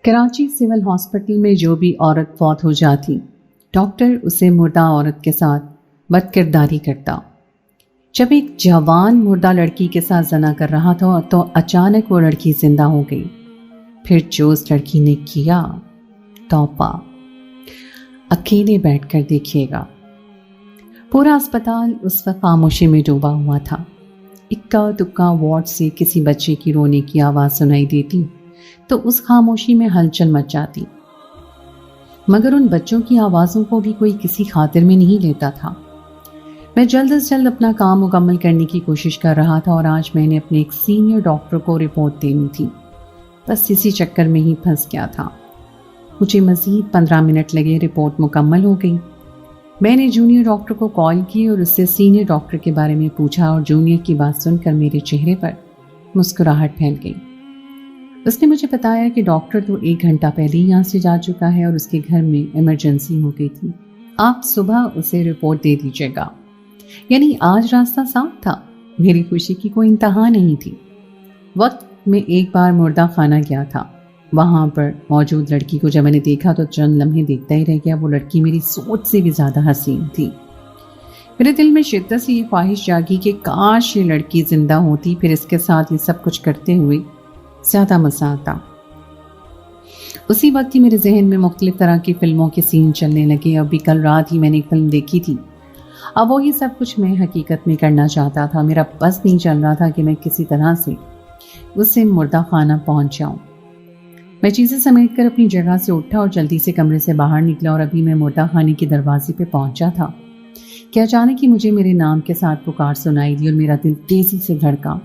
Karachi civil hospital میں جو بھی عورت فوت ہو جاتی، ڈاکٹر اسے مردہ عورت کے ساتھ بد کرداری کرتا۔ جب ایک جوان مردہ لڑکی کے ساتھ زنا کر رہا تھا تو اچانک وہ لڑکی زندہ ہو گئی۔ پھر جو اس لڑکی نے کیا، توبہ! اکیلے بیٹھ کر دیکھیے گا۔ پورا اسپتال اس وقت خاموشی میں ڈوبا ہوا تھا۔ اکا دکا وارڈ سے کسی بچے کی رونے کی آواز سنائی دیتی تو اس خاموشی میں ہلچل مچ جاتی، مگر ان بچوں کی آوازوں کو بھی کوئی کسی خاطر میں نہیں لیتا تھا۔ میں جلد از جلد اپنا کام مکمل کرنے کی کوشش کر رہا تھا اور آج میں نے اپنے ایک سینئر ڈاکٹر کو رپورٹ دینی تھی، بس اسی چکر میں ہی پھنس گیا تھا۔ مجھے مزید 15 منٹ لگے، رپورٹ مکمل ہو گئی۔ میں نے جونیئر ڈاکٹر کو کال کی اور اس سے سینئر ڈاکٹر کے بارے میں پوچھا اور جونیئر کی بات سن کر میرے چہرے پر مسکراہٹ پھیل گئی۔ اس نے مجھے بتایا کہ ڈاکٹر تو 1 گھنٹہ پہلے ہی یہاں سے جا چکا ہے اور اس کے گھر میں ایمرجنسی ہو گئی تھی۔ آپ صبح اسے رپورٹ دے دیجیے گا۔ یعنی آج راستہ صاف تھا۔ میری خوشی کی کوئی انتہا نہیں تھی۔ وقت میں ایک بار مردہ خانہ گیا تھا۔ وہاں پر موجود لڑکی کو جب میں نے دیکھا تو چند لمحے دیکھتا ہی رہ گیا۔ وہ لڑکی میری سوچ سے بھی زیادہ حسین تھی۔ میرے دل میں شدت سے یہ خواہش جاگی کہ کاش یہ لڑکی زندہ ہوتی، پھر اس کے ساتھ یہ سب کچھ کرتے ہوئے زیادہ مزہ آتا۔ اسی وقت ہی میرے ذہن میں مختلف طرح کی فلموں کے سین چلنے لگے۔ ابھی کل رات ہی میں نے ایک فلم دیکھی تھی، اب وہی سب کچھ میں حقیقت میں کرنا چاہتا تھا۔ میرا بس نہیں چل رہا تھا کہ میں کسی طرح سے اس مردہ خانہ پہنچ جاؤں۔ میں چیزیں سمیٹ کر اپنی جگہ سے اٹھا اور جلدی سے کمرے سے باہر نکلا اور ابھی میں مردہ خانے کے دروازے پہ پہنچا تھا کہ اچانک ہی مجھے میرے نام کے ساتھ پکار سنائی دی اور میرا دل تیزی سے دھڑکا۔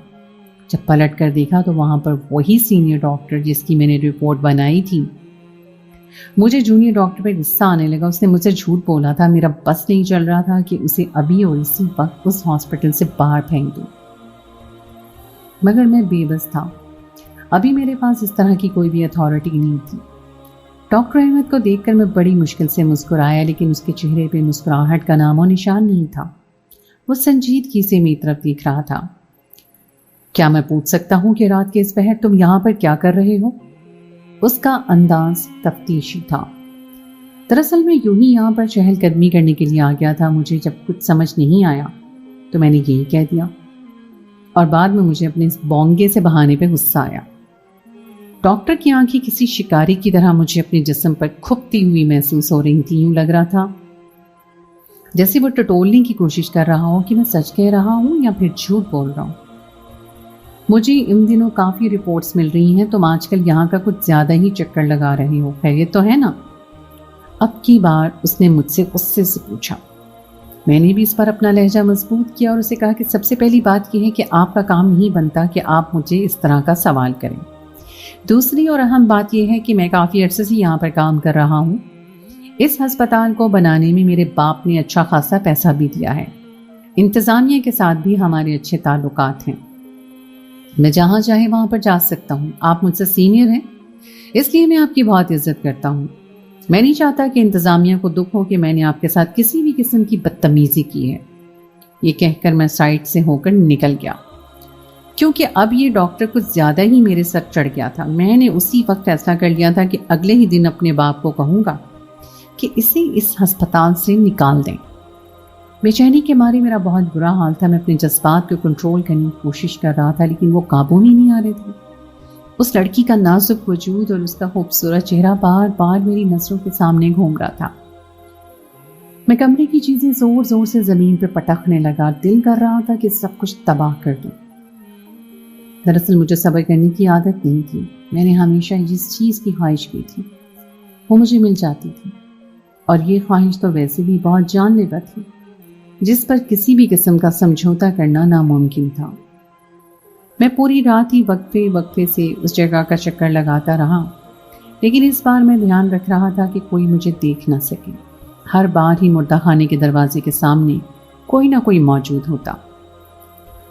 جب پلٹ کر دیکھا تو وہاں پر وہی سینئر ڈاکٹر جس کی میں نے رپورٹ بنائی تھی۔ مجھے جونیئر ڈاکٹر پہ غصہ آنے لگا۔ اس نے مجھ سے جھوٹ بولا تھا۔ میرا بس نہیں چل رہا تھا کہ اسے ابھی اور اسی وقت اس ہاسپٹل سے باہر پھینک دوں، مگر میں بے بس تھا۔ ابھی میرے پاس اس طرح کی کوئی بھی اتھارٹی نہیں تھی۔ ڈاکٹر احمد کو دیکھ کر میں بڑی مشکل سے مسکرایا، لیکن اس کے چہرے پہ مسکراہٹ کا نام و نشان نہیں تھا۔ وہ سنجیدگی سے میری طرف دیکھ رہا تھا۔ کیا میں پوچھ سکتا ہوں کہ رات کے اس پہر تم یہاں پر کیا کر رہے ہو؟ اس کا انداز تفتیشی تھا۔ دراصل میں یوں ہی یہاں پر چہل قدمی کرنے کے لیے آ گیا تھا۔ مجھے جب کچھ سمجھ نہیں آیا تو میں نے یہی کہہ دیا اور بعد میں مجھے اپنے اس بونگے سے بہانے پہ غصہ آیا۔ ڈاکٹر کی آنکھیں کسی شکاری کی طرح مجھے اپنے جسم پر کھپتی ہوئی محسوس ہو رہی تھی۔ یوں لگ رہا تھا جیسے وہ ٹٹولنے کی کوشش کر رہا ہو کہ میں سچ کہہ رہا ہوں یا پھر جھوٹ بول رہا ہوں۔ مجھے ان دنوں کافی رپورٹس مل رہی ہیں، تم آج کل یہاں کا کچھ زیادہ ہی چکر لگا رہے ہو، خیریت تو ہے نا؟ اب کی بار اس نے مجھ سے غصے سے پوچھا۔ میں نے بھی اس پر اپنا لہجہ مضبوط کیا اور اسے کہا کہ سب سے پہلی بات یہ ہے کہ آپ کا کام نہیں بنتا کہ آپ مجھے اس طرح کا سوال کریں۔ دوسری اور اہم بات یہ ہے کہ میں کافی عرصے سے یہاں پر کام کر رہا ہوں۔ اس ہسپتال کو بنانے میں میرے باپ نے اچھا خاصا پیسہ بھی دیا ہے۔ انتظامیہ کے ساتھ بھی ہمارے اچھے تعلقات ہیں۔ میں جہاں چاہے وہاں پر جا سکتا ہوں۔ آپ مجھ سے سینئر ہیں، اس لیے میں آپ کی بہت عزت کرتا ہوں۔ میں نہیں چاہتا کہ انتظامیہ کو دکھ ہو کہ میں نے آپ کے ساتھ کسی بھی قسم کی بدتمیزی کی ہے۔ یہ کہہ کر میں سائٹ سے ہو کر نکل گیا، کیونکہ اب یہ ڈاکٹر کچھ زیادہ ہی میرے سر چڑھ گیا تھا۔ میں نے اسی وقت فیصلہ کر لیا تھا کہ اگلے ہی دن اپنے باپ کو کہوں گا کہ اسے اس ہسپتال سے نکال دیں۔ بے چینی کے مارے میرا بہت برا حال تھا۔ میں اپنے جذبات کو کنٹرول کرنے کی کوشش کر رہا تھا، لیکن وہ قابو میں نہیں آ رہے تھے۔ اس لڑکی کا نازک وجود اور اس کا خوبصورت چہرہ بار بار میری نظروں کے سامنے گھوم رہا تھا۔ میں کمرے کی چیزیں زور زور سے زمین پہ پٹکنے لگا۔ دل کر رہا تھا کہ سب کچھ تباہ کر دوں۔ دراصل مجھے صبر کرنے کی عادت نہیں تھی۔ میں نے ہمیشہ جس چیز کی خواہش کی تھی وہ مجھے مل جاتی تھی، اور یہ خواہش تو ویسے بھی بہت جان لیوا تھی، جس پر کسی بھی قسم کا سمجھوتا کرنا ناممکن تھا۔ میں پوری رات ہی وقفے وقفے سے اس جگہ کا چکر لگاتا رہا، لیکن اس بار میں دھیان رکھ رہا تھا کہ کوئی مجھے دیکھ نہ سکے۔ ہر بار ہی مردہ خانے کے دروازے کے سامنے کوئی نہ کوئی موجود ہوتا۔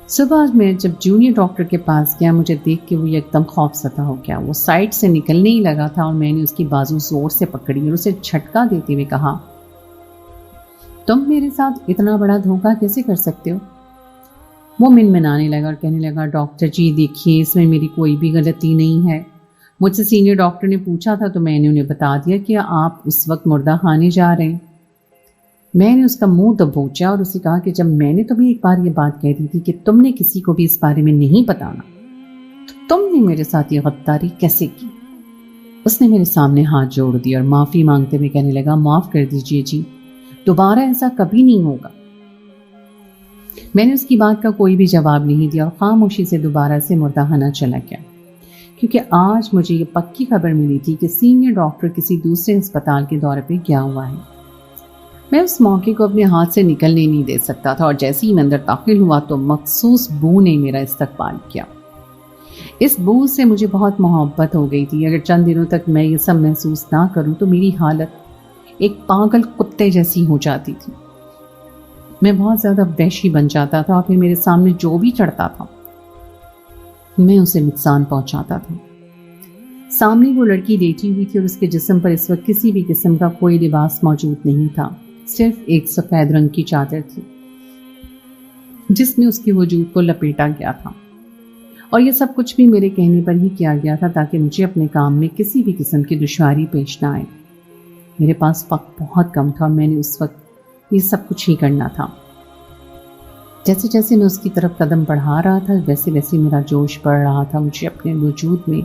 صبح میں جب جونیئر ڈاکٹر کے پاس گیا، مجھے دیکھ کے وہ ایک دم خوف زدہ ہو گیا۔ وہ سائڈ سے نکلنے ہی لگا تھا اور میں نے اس کی بازو زور سے پکڑی اور اسے جھٹکا دیتے ہوئے کہا، تم میرے ساتھ اتنا بڑا دھوکہ کیسے کر سکتے ہو؟ وہ منمنانے لگا اور کہنے لگا، ڈاکٹر جی دیکھیے، اس میں میری کوئی بھی غلطی نہیں ہے۔ مجھ سے سینئر ڈاکٹر نے پوچھا تھا تو میں نے انہیں بتا دیا کہ آپ اس وقت مردہ خانے جا رہے ہیں۔ میں نے اس کا منہ دبوچا اور اسے کہا کہ جب میں نے تمہیں ایک بار یہ بات کہہ دی تھی کہ تم نے کسی کو بھی اس بارے میں نہیں بتانا تو تم نے میرے ساتھ یہ غداری کیسے کی؟ اس نے میرے سامنے ہاتھ جوڑ دیا اور معافی مانگتے ہوئے کہنے لگا، معاف کر دیجیے جی، دوبارہ ایسا کبھی نہیں ہوگا۔ میں نے اس کی بات کا کوئی بھی جواب نہیں دیا اور خاموشی سے دوبارہ سے مردہ خانہ چلا گیا، کیونکہ آج مجھے یہ پکی خبر ملی تھی کہ سینئر ڈاکٹر کسی دوسرے ہسپتال کے دورے پہ گیا ہوا ہے۔ میں اس موقع کو اپنے ہاتھ سے نکلنے نہیں دے سکتا تھا اور جیسے ہی میں اندر داخل ہوا تو مخصوص بو نے میرا استقبال کیا۔ اس بو سے مجھے بہت محبت ہو گئی تھی۔ اگر چند دنوں تک میں یہ سب محسوس نہ کروں تو میری حالت ایک پاگل کتے جیسی ہو جاتی تھی۔ میں بہت زیادہ وحشی بن جاتا تھا اور پھر میرے سامنے جو بھی چڑھتا تھا میں اسے نقصان پہنچاتا تھا۔ سامنے وہ لڑکی لیٹی ہوئی تھی اور اس کے جسم پر اس وقت کسی بھی قسم کا کوئی لباس موجود نہیں تھا، صرف ایک سفید رنگ کی چادر تھی جس میں اس کے وجود کو لپیٹا گیا تھا، اور یہ سب کچھ بھی میرے کہنے پر ہی کیا گیا تھا تاکہ مجھے اپنے کام میں کسی بھی قسم کی دشواری پیش نہ آئے۔ میرے پاس وقت بہت کم تھا اور میں نے اس وقت یہ سب کچھ ہی کرنا تھا۔ جیسے جیسے میں اس کی طرف قدم بڑھا رہا تھا ویسے ویسے میرا جوش بڑھ رہا تھا، مجھے اپنے وجود میں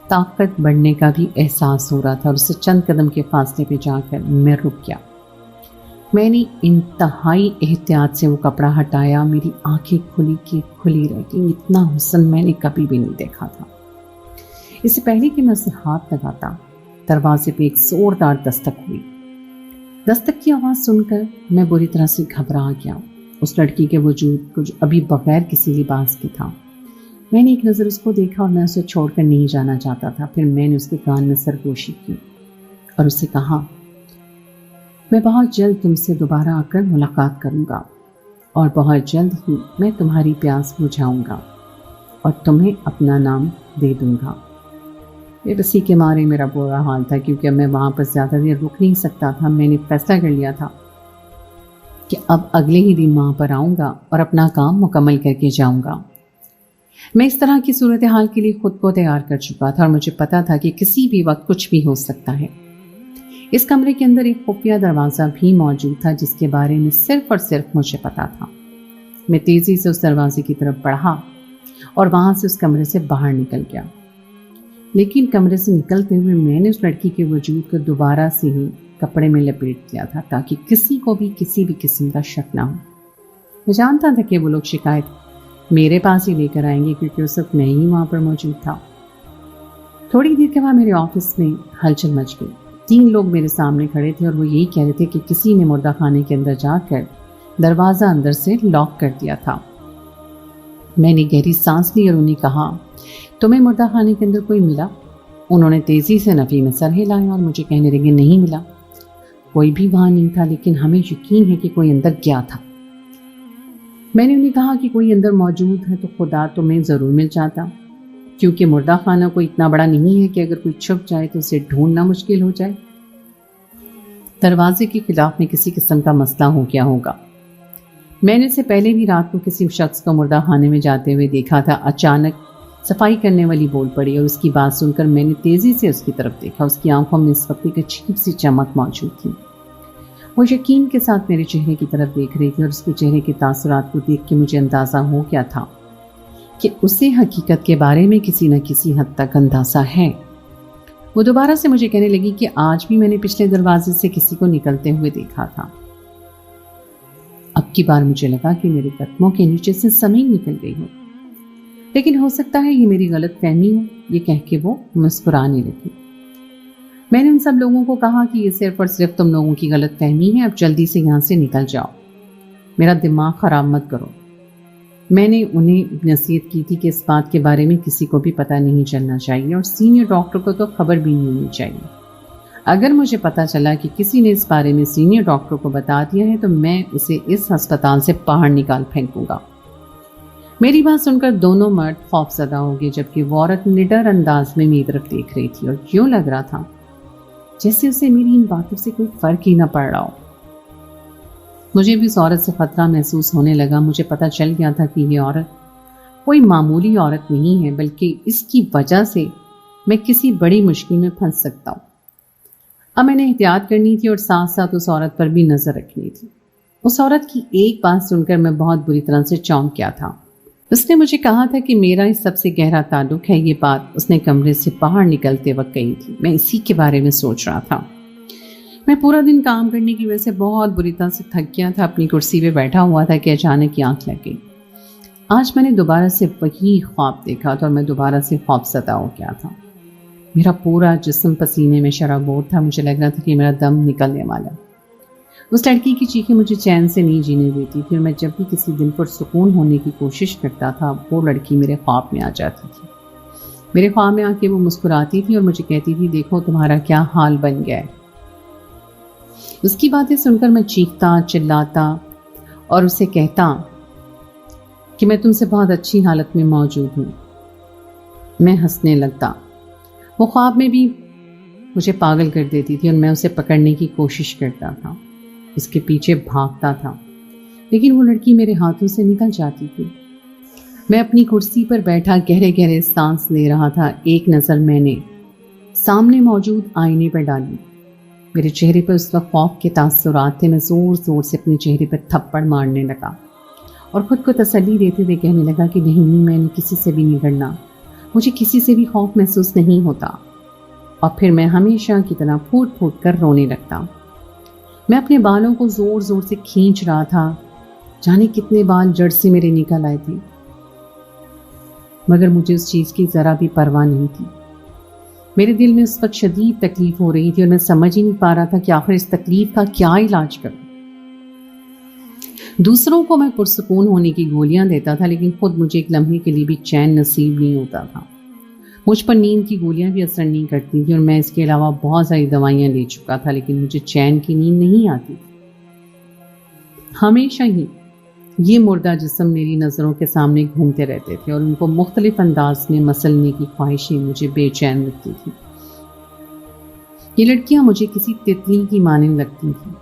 طاقت بڑھنے کا بھی احساس ہو رہا تھا اور اس سے چند قدم کے فاصلے پہ جا کر میں رک گیا۔ میں نے انتہائی احتیاط سے وہ کپڑا ہٹایا، میری آنکھیں کھلی کی کھلی رہ گئیں۔ اتنا حسن میں نے کبھی بھی نہیں دیکھا تھا۔ اس سے پہلے کہ میں اسے ہاتھ لگاتا دروازے پہ ایک زوردار دستک ہوئی۔ دستک کی آواز سن کر میں بری طرح سے گھبرا گیا۔ اس لڑکی کے وجود کو جو ابھی بغیر کسی لباس کے تھا، میں نے ایک نظر اس کو دیکھا اور میں اسے چھوڑ کر نہیں جانا چاہتا تھا۔ پھر میں نے اس کے کان میں سرگوشی کی اور اسے کہا، میں بہت جلد تم سے دوبارہ آ کر ملاقات کروں گا اور بہت جلد ہی میں تمہاری پیاس بجھاؤں گا اور تمہیں اپنا نام دے دوں گا۔ بے بسی کے مارے میرا برا حال تھا کیونکہ میں وہاں پر زیادہ دیر رک نہیں سکتا تھا۔ میں نے فیصلہ کر لیا تھا کہ اب اگلے ہی دن وہاں پر آؤں گا اور اپنا کام مکمل کر کے جاؤں گا۔ میں اس طرح کی صورتحال کے لیے خود کو تیار کر چکا تھا اور مجھے پتا تھا کہ کسی بھی وقت کچھ بھی ہو سکتا ہے۔ اس کمرے کے اندر ایک خفیہ دروازہ بھی موجود تھا جس کے بارے میں صرف اور صرف مجھے پتا تھا۔ میں تیزی سے اس دروازے کی طرف بڑھا اور وہاں سے اس کمرے سے باہر نکل گیا، لیکن کمرے سے نکلتے ہوئے میں نے اس لڑکی کے وجود کو دوبارہ سے ہی کپڑے میں لپیٹ دیا تھا تاکہ کسی کو بھی کسی بھی قسم کا شک نہ ہو۔ میں جانتا تھا کہ وہ لوگ شکایت میرے پاس ہی لے کر آئیں گے کیونکہ اس وقت میں ہی وہاں پر موجود تھا۔ تھوڑی دیر کے بعد میرے آفس میں ہلچل مچ گئی۔ 3 لوگ میرے سامنے کھڑے تھے اور وہ یہی کہہ رہے تھے کہ کسی نے مردہ خانے کے اندر جا کر دروازہ اندر سے لاک کر دیا تھا۔ میں نے گہری سانس لی اور انہیں کہا، تمہیں مردہ خانے کے اندر کوئی ملا؟ انہوں نے تیزی سے نفی میں سر ہلایا اور مجھے کہنے لگے، نہیں ملا، کوئی بھی وہاں نہیں تھا، لیکن ہمیں یقین ہے کہ کوئی اندر گیا تھا۔ میں نے انہیں کہا کہ کوئی اندر موجود ہے تو خدا تمہیں ضرور مل جاتا، کیونکہ مردہ خانہ کوئی اتنا بڑا نہیں ہے کہ اگر کوئی چھپ جائے تو اسے ڈھونڈنا مشکل ہو جائے۔ دروازے کے خلاف میں کسی قسم کا مسئلہ ہو گیا ہوگا۔ میں نے اسے پہلے بھی رات کو کسی شخص کو مردہ خانے میں جاتے ہوئے دیکھا تھا۔ اچانک صفائی کرنے والی بول پڑی اور اس کی بات سن کر میں نے تیزی سے اس کی طرف دیکھا۔ اس کی آنکھوں میں اس وقت ایک عجیب سی چمک موجود تھی۔ وہ یقین کے ساتھ میرے چہرے کی طرف دیکھ رہی تھی اور اس کے چہرے کے تاثرات کو دیکھ کے مجھے اندازہ ہو گیا تھا کہ اسے حقیقت کے بارے میں کسی نہ کسی حد تک اندازہ ہے۔ وہ دوبارہ سے مجھے کہنے لگی کہ آج بھی میں نے پچھلے دروازے سے کسی کو نکلتے ہوئے دیکھا تھا۔ اب کی بار مجھے لگا کہ میرے قدموں کے نیچے سے زمین نکل گئی ہو، لیکن ہو سکتا ہے یہ میری غلط فہمی ہو۔ یہ کہہ کے وہ مسکرانے لگی۔ میں نے ان سب لوگوں کو کہا کہ یہ صرف اور صرف تم لوگوں کی غلط فہمی ہے، اب جلدی سے یہاں سے نکل جاؤ، میرا دماغ خراب مت کرو۔ میں نے انہیں نصیحت کی تھی کہ اس بات کے بارے میں کسی کو بھی پتہ نہیں چلنا چاہیے اور سینئر ڈاکٹر کو تو خبر بھی نہیں ہونی چاہیے۔ اگر مجھے پتہ چلا کہ کسی نے اس بارے میں سینئر ڈاکٹر کو بتا دیا ہے تو میں اسے اس ہسپتال سے باہر نکال پھینکوں گا۔ میری بات سن کر دونوں مرد خوف زدہ ہو گئے، جبکہ وہ عورت نڈر انداز میں میری طرف دیکھ رہی تھی اور یوں لگ رہا تھا جیسے اسے میری ان باتوں سے کوئی فرق ہی نہ پڑ رہا ہو۔ مجھے بھی اس عورت سے خطرہ محسوس ہونے لگا۔ مجھے پتہ چل گیا تھا کہ یہ عورت کوئی معمولی عورت نہیں ہے، بلکہ اس کی وجہ سے میں کسی بڑی مشکل میں پھنس سکتا ہوں۔ اب میں نے احتیاط کرنی تھی اور ساتھ ساتھ اس عورت پر بھی نظر رکھنی تھی۔ اس عورت کی ایک بات سن کر میں بہت بری طرح سے چونک گیا تھا۔ اس نے مجھے کہا تھا کہ میرا اس سب سے گہرا تعلق ہے، یہ بات اس نے کمرے سے باہر نکلتے وقت کہی تھی۔ میں اسی کے بارے میں سوچ رہا تھا۔ میں پورا دن کام کرنے کی وجہ سے بہت بری طرح سے تھک گیا تھا، اپنی کرسی پہ بیٹھا ہوا تھا کہ اچانک کی آنکھ لگ گئی۔ آج میں نے دوبارہ سے وہی خواب دیکھا تھا اور میں دوبارہ سے خوف زدہ ہو گیا تھا۔ میرا پورا جسم پسینے میں شرابور تھا، مجھے لگ رہا تھا کہ میرا دم نکلنے والا۔ اس لڑکی کی چیخیں مجھے چین سے نہیں جینے دیتی تھی، اور میں جب بھی کسی دن پر سکون ہونے کی کوشش کرتا تھا وہ لڑکی میرے خواب میں آ جاتی تھی۔ میرے خواب میں آ کے وہ مسکراتی تھی اور مجھے کہتی تھی، دیکھو تمہارا کیا حال بن گیا ہے۔ اس کی باتیں سن کر میں چیختا چلاتا اور اسے کہتا کہ میں تم سے بہت اچھی حالت میں موجود ہوں۔ میں ہنسنے لگتا۔ وہ خواب میں بھی مجھے پاگل کر دیتی تھی اور میں اسے پکڑنے کی کوشش کرتا تھا، اس کے پیچھے بھاگتا تھا، لیکن وہ لڑکی میرے ہاتھوں سے نکل جاتی تھی۔ میں اپنی کرسی پر بیٹھا گہرے گہرے سانس لے رہا تھا۔ ایک نظر میں نے سامنے موجود آئینے پر ڈالی۔ میرے چہرے پر اس وقت خوف کے تاثرات تھے۔ میں زور زور سے اپنے چہرے پر تھپڑ مارنے لگا اور خود کو تسلی دیتے ہوئے کہنے لگا کہ نہیں، میں نے کسی سے بھی نہیں ڈرنا، مجھے کسی سے بھی خوف محسوس نہیں ہوتا۔ اور پھر میں ہمیشہ کی طرح پھوٹ پھوٹ کر رونے لگتا۔ میں اپنے بالوں کو زور زور سے کھینچ رہا تھا، جانے کتنے بال جڑ سے میرے نکل آئے تھے، مگر مجھے اس چیز کی ذرا بھی پرواہ نہیں تھی۔ میرے دل میں اس وقت شدید تکلیف ہو رہی تھی اور میں سمجھ ہی نہیں پا رہا تھا کہ آخر اس تکلیف کا کیا علاج کروں۔ دوسروں کو میں پرسکون ہونے کی گولیاں دیتا تھا، لیکن خود مجھے ایک لمحے کے لیے بھی چین نصیب نہیں ہوتا تھا۔ مجھ پر نیند کی گولیاں بھی اثر نہیں کرتی تھیں اور میں اس کے علاوہ بہت ساری دوائیاں لے چکا تھا، لیکن مجھے چین کی نیند نہیں آتی۔ ہمیشہ ہی یہ مردہ جسم میری نظروں کے سامنے گھومتے رہتے تھے اور ان کو مختلف انداز میں مسلنے کی خواہشیں مجھے بے چین رکھتی تھی۔ یہ لڑکیاں مجھے کسی تتلی کی مانند لگتی تھیں۔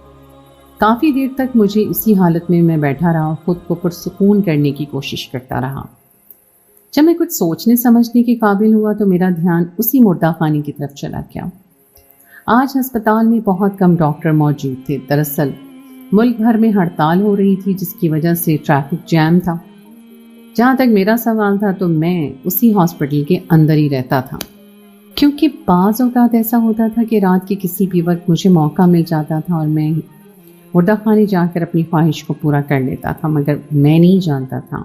کافی دیر تک مجھے اسی حالت میں بیٹھا رہا اور خود کو پرسکون کرنے کی کوشش کرتا رہا۔ جب میں کچھ سوچنے سمجھنے کے قابل ہوا تو میرا دھیان اسی مردہ خانے کی طرف چلا گیا۔ آج ہسپتال میں بہت کم ڈاکٹر موجود تھے۔ دراصل ملک بھر میں ہڑتال ہو رہی تھی، جس کی وجہ سے ٹریفک جام تھا۔ جہاں تک میرا سوال تھا تو میں اسی ہاسپٹل کے اندر ہی رہتا تھا، کیونکہ بعض اوقات ایسا ہوتا تھا کہ رات کے کسی بھی وقت مجھے موقع مل جاتا تھا اور میں مردہ خانے جا کر اپنی خواہش کو پورا کر لیتا تھا، مگر میں نہیں جانتا تھا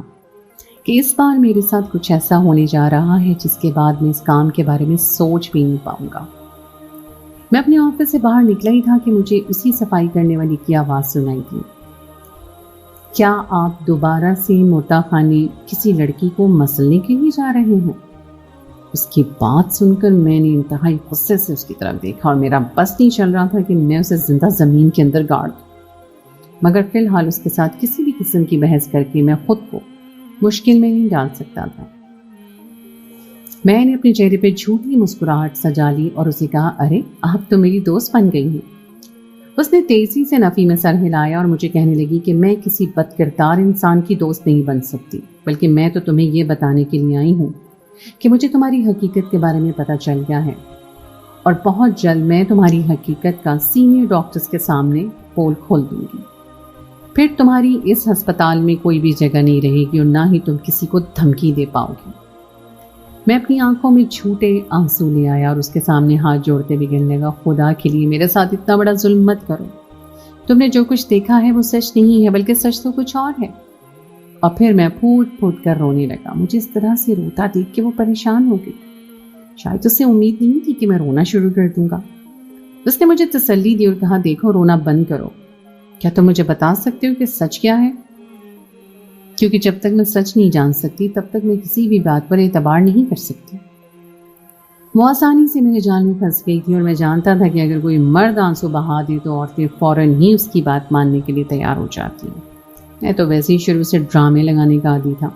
کہ اس بار میرے ساتھ کچھ ایسا ہونے جا رہا ہے جس کے بعد میں اس کام کے بارے میں سوچ بھی نہیں پاؤں گا۔ میں اپنے آفس سے باہر نکلا ہی تھا کہ مجھے اسی صفائی کرنے والی کی آواز سنائی دی۔ کیا آپ دوبارہ سے مردہ خانے کسی لڑکی کو مسلنے کے لیے جا رہے ہیں؟ اس کی بات سن کر میں نے انتہائی غصے سے اس کی طرف دیکھا اور میرا بس نہیں چل رہا تھا کہ میں اسے زندہ زمین کے اندر گاڑ دوں، مگر فی الحال اس کے ساتھ کسی بھی قسم کی بحث کر کے میں خود کو مشکل میں نہیں ڈال سکتا تھا۔ میں نے اپنے چہرے پہ جھوٹی مسکراہٹ سجا لی اور اسے کہا، ارے آپ تو میری دوست بن گئی ہیں۔ اس نے تیزی سے نفی میں سر ہلایا اور مجھے کہنے لگی کہ میں کسی بد کردار انسان کی دوست نہیں بن سکتی، بلکہ میں تو تمہیں یہ بتانے کے لیے آئی ہوں کہ مجھے تمہاری حقیقت کے بارے میں پتہ چل گیا ہے اور بہت جلد میں تمہاری حقیقت کا سینئر ڈاکٹرز کے سامنے پول کھول دوں گی۔ پھر تمہاری اس ہسپتال میں کوئی بھی جگہ نہیں رہے گی اور نہ ہی تم کسی کو دھمکی دے پاؤ گی۔ میں اپنی آنکھوں میں جھوٹے آنسو لے آیا اور اس کے سامنے ہاتھ جوڑتے ہوئے کہنے لگا، خدا کے لیے میرے ساتھ اتنا بڑا ظلم مت کرو۔ تم نے جو کچھ دیکھا ہے وہ سچ نہیں ہے، بلکہ سچ تو کچھ اور ہے۔ اور پھر میں پھوٹ پھوٹ کر رونے لگا۔ مجھے اس طرح سے روتا دیکھ کے وہ پریشان ہو گئی۔ شاید اسے امید نہیں تھی کہ میں رونا شروع کر دوں گا۔ اس نے مجھے تسلی دی اور کہا، دیکھو رونا بند کرو۔ کیا تم مجھے بتا سکتے ہو کہ سچ کیا ہے؟ کیونکہ جب تک میں سچ نہیں جان سکتی تب تک میں کسی بھی بات پر اعتبار نہیں کر سکتی۔ وہ آسانی سے میرے جال میں پھنس گئی تھی اور میں جانتا تھا کہ اگر کوئی مرد آنسو بہا دے تو عورتیں فوراً ہی اس کی بات ماننے کے لیے تیار ہو جاتی ہیں۔ میں تو ویسے ہی شروع سے ڈرامے لگانے کا عادی تھا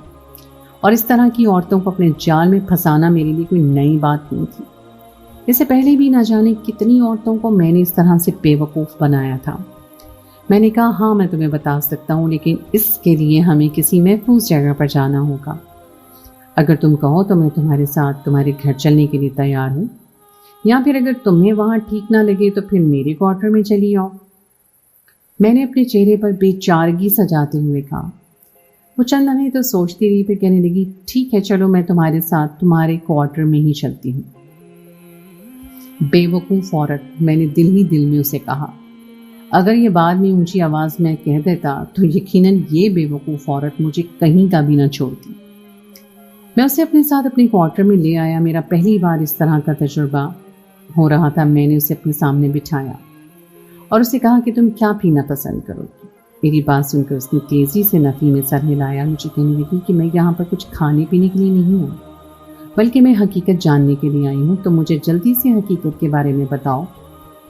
اور اس طرح کی عورتوں کو اپنے جال میں پھنسانا میرے لیے کوئی نئی بات نہیں تھی۔ اس سے پہلے بھی نہ جانے کتنی عورتوں کو میں نے اس طرح سے بے وقوف بنایا تھا۔ میں نے کہا، ہاں میں تمہیں بتا سکتا ہوں، لیکن اس کے لیے ہمیں کسی محفوظ جگہ پر جانا ہوگا۔ اگر تم کہو تو میں تمہارے ساتھ تمہارے گھر چلنے کے لیے تیار ہوں، یا پھر اگر تمہیں وہاں ٹھیک نہ لگے تو پھر میرے کوارٹر میں چلی آؤ۔ میں نے اپنے چہرے پر بے چارگی سجاتے ہوئے کہا۔ وہ چند لمحے تو سوچتی رہی، پھر کہنے لگی، ٹھیک ہے چلو، میں تمہارے ساتھ تمہارے کوارٹر میں ہی چلتی ہوں۔ بے وقوف عورت، میں نے دل ہی دل میں اسے کہا۔ اگر یہ بعد میں اونچی آواز میں کہہ دیتا تو یقیناً یہ بے وقوف عورت مجھے کہیں کا بھی نہ چھوڑتی۔ میں اسے اپنے ساتھ اپنے کوارٹر میں لے آیا۔ میرا پہلی بار اس طرح کا تجربہ ہو رہا تھا۔ میں نے اسے اپنے سامنے بٹھایا اور اسے کہا کہ تم کیا پینا پسند کرو گی؟ میری بات سن کر اس نے تیزی سے نفی میں سر ہلایا، مجھے کہنے لگی کہ میں یہاں پر کچھ کھانے پینے کے لیے نہیں ہوں، بلکہ میں حقیقت جاننے کے لیے آئی ہوں۔ تو مجھے جلدی سے حقیقت کے بارے میں بتاؤ،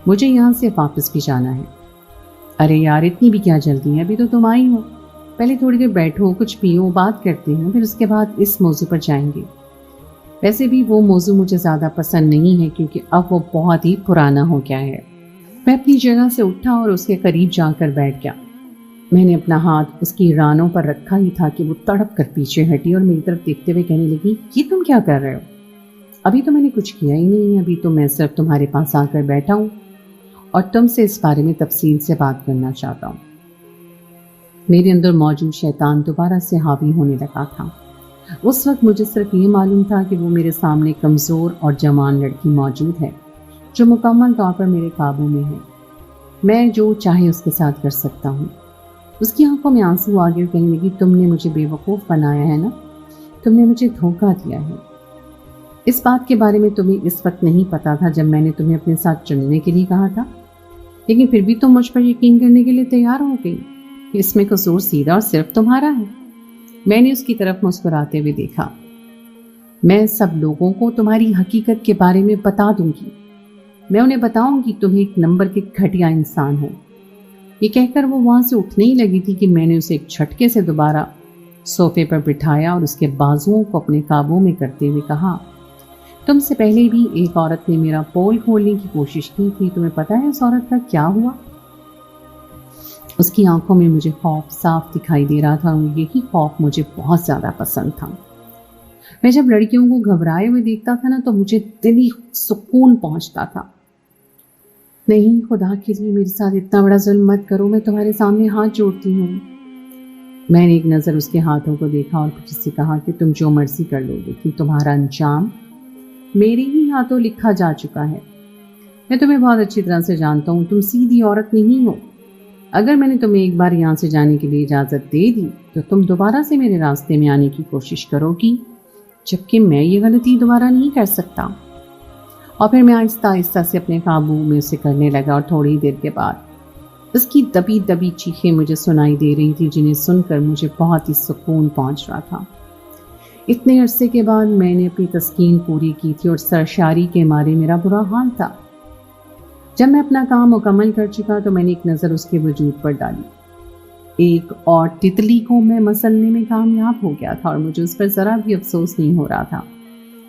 مجھے یہاں سے واپس بھی جانا ہے۔ ارے یار، اتنی بھی کیا جلدی ہے، ابھی تو تم آئی ہو، پہلے تھوڑی دیر بیٹھو، کچھ پیو، بات کرتے ہیں، پھر اس کے بعد اس موضوع پر جائیں گے۔ ویسے بھی وہ موضوع مجھے زیادہ پسند نہیں ہے کیونکہ اب وہ بہت ہی پرانا ہو گیا ہے۔ میں اپنی جگہ سے اٹھا اور اس کے قریب جا کر بیٹھ گیا۔ میں نے اپنا ہاتھ اس کی رانوں پر رکھا ہی تھا کہ وہ تڑپ کر پیچھے ہٹی اور میری طرف دیکھتے ہوئے کہنے لگی، یہ تم کیا کر رہے ہو؟ ابھی تو میں نے کچھ کیا ہی نہیں ہے، ابھی تو میں صرف تمہارے پاس آ کر بیٹھا ہوں اور تم سے اس بارے میں تفصیل سے بات کرنا چاہتا ہوں۔ میرے اندر موجود شیطان دوبارہ سے حاوی ہونے لگا تھا۔ اس وقت مجھے صرف یہ معلوم تھا کہ وہ میرے سامنے کمزور اور جوان لڑکی موجود ہے جو مکمل طور پر میرے قابو میں ہے۔ میں جو چاہے اس کے ساتھ کر سکتا ہوں۔ اس کی آنکھوں میں آنسو آ گئے اور کہنے لگی، تم نے مجھے بے وقوف بنایا ہے نا، تم نے مجھے دھوکہ دیا ہے۔ اس بات کے بارے میں تمہیں اس وقت نہیں پتا تھا جب میں نے تمہیں اپنے ساتھ چلنے کے لیے کہا تھا، لیکن پھر بھی تم مجھ پر یقین کرنے کے لیے تیار ہو گئی۔ اس میں قصور سیدھا اور صرف تمہارا ہے۔ میں نے اس کی طرف مسکراتے ہوئے دیکھا۔ میں سب لوگوں کو تمہاری حقیقت کے بارے میں بتا دوں گی، میں انہیں بتاؤں گی تم ایک نمبر کے گھٹیا انسان ہو۔ یہ کہہ کر وہ وہاں سے اٹھنے ہی لگی تھی کہ میں نے اسے ایک جھٹکے سے دوبارہ صوفے پر بٹھایا اور اس کے بازوؤں کو اپنے قابو میں کرتے ہوئے کہا، تم سے پہلے بھی ایک عورت نے میرا پول کھولنے کی کوشش کی تھی، تمہیں پتہ ہے اس عورت کا کیا ہوا؟ اس کی آنکھوں میں مجھے خوف صاف دکھائی دے رہا تھا اور یہی خوف مجھے بہت زیادہ پسند تھا۔ میں جب لڑکیوں کو گھبرائے ہوئے دیکھتا تھا نا تو مجھے دلی سکون پہنچتا تھا۔ نہیں، خدا کے لیے میرے ساتھ اتنا بڑا ظلم مت کرو، میں تمہارے سامنے ہاتھ جوڑتی ہوں۔ میں نے ایک نظر اس کے ہاتھوں کو دیکھا اور پھر اس سے کہا کہ تم جو مرضی کر لو، لیکن تمہارا انجام میرے ہی ہاتھوں لکھا جا چکا ہے۔ میں تمہیں بہت اچھی طرح سے جانتا ہوں، تم سیدھی عورت نہیں ہو۔ اگر میں نے تمہیں ایک بار یہاں سے جانے کے لیے اجازت دے دی تو تم دوبارہ سے میرے راستے میں آنے کی کوشش کرو گی، جبکہ میں یہ غلطی دوبارہ نہیں کر سکتا۔ اور پھر میں آہستہ آہستہ سے اپنے قابو میں اسے کرنے لگا اور تھوڑی دیر کے بعد اس کی دبی دبی چیخیں مجھے سنائی دے رہی تھی، جنہیں سن کر مجھے بہت ہی سکون پہنچ رہا تھا۔ اتنے عرصے کے بعد میں نے اپنی تسکین پوری کی تھی اور سرشاری کے مارے میرا برا حال تھا۔ جب میں اپنا کام مکمل کر چکا تو میں نے ایک نظر اس کے وجود پر ڈالی۔ ایک اور تتلی کو میں مسلنے میں کامیاب ہو گیا تھا اور مجھے اس پر ذرا بھی افسوس نہیں ہو رہا تھا،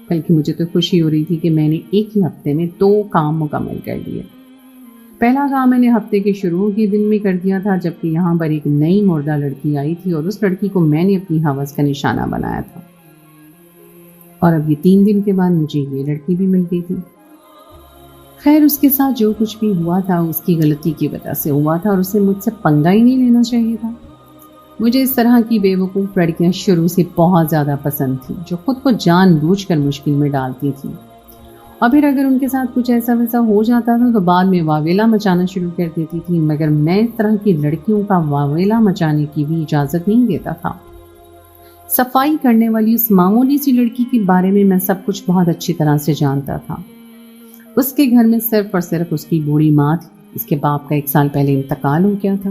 بلکہ مجھے تو خوشی ہو رہی تھی کہ میں نے ایک ہی ہفتے میں 2 کام مکمل کر لیے۔ پہلا کام میں نے ہفتے کے شروع کے دن میں کر دیا تھا، جبکہ یہاں پر ایک نئی مردہ لڑکی آئی تھی اور اس لڑکی کو میں نے اپنی ہوس کا نشانہ بنایا تھا، اور اب یہ 3 دن کے بعد مجھے یہ لڑکی بھی مل گئی تھی۔ خیر، اس کے ساتھ جو کچھ بھی ہوا تھا اس کی غلطی کی وجہ سے ہوا تھا اور اسے مجھ سے پنگا ہی نہیں لینا چاہیے تھا۔ مجھے اس طرح کی بے وقوف لڑکیاں شروع سے بہت زیادہ پسند تھیں، جو خود کو جان بوجھ کر مشکل میں ڈالتی تھیں، اور پھر اگر ان کے ساتھ کچھ ایسا ویسا ہو جاتا تھا تو بعد میں واویلا مچانا شروع کر دیتی تھی، مگر میں اس طرح کی لڑکیوں کا واویلا مچانے کی بھی اجازت نہیں دیتا تھا۔ صفائی کرنے والی اس معمولی سی لڑکی کے بارے میں سب کچھ بہت اچھی طرح سے جانتا تھا۔ اس کے گھر میں صرف اور صرف اس کی بوڑھی ماں تھی۔ اس کے باپ کا 1 سال پہلے انتقال ہو گیا تھا۔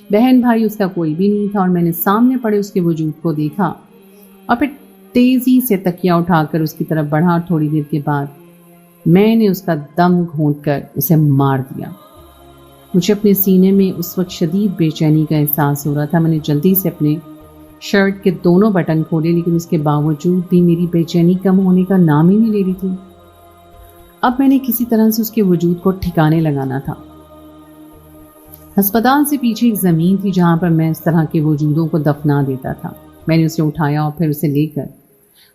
بہن بھائی اس کا کوئی بھی نہیں تھا، اور میں نے سامنے پڑے اس کے وجود کو دیکھا اور پھر تیزی سے تکیہ اٹھا کر اس کی طرف بڑھا اور تھوڑی دیر کے بعد میں نے اس کا دم گھونٹ کر اسے مار دیا۔ مجھے اپنے سینے میں اس وقت شدید بے چینی کا احساس ہو رہا تھا۔ میں نے جلدی سے اپنے شرٹ کے دونوں بٹن کھولے، لیکن اس کے باوجود بھی میری بے چینی کم ہونے کا نام ہی نہیں لے رہی تھی۔ اب میں نے کسی طرح سے اس کے وجود کو ٹھکانے لگانا تھا۔ ہسپتال سے پیچھے ایک زمین تھی جہاں پر میں اس طرح کے وجودوں کو دفنا دیتا تھا۔ میں نے اسے اٹھایا اور پھر اسے لے کر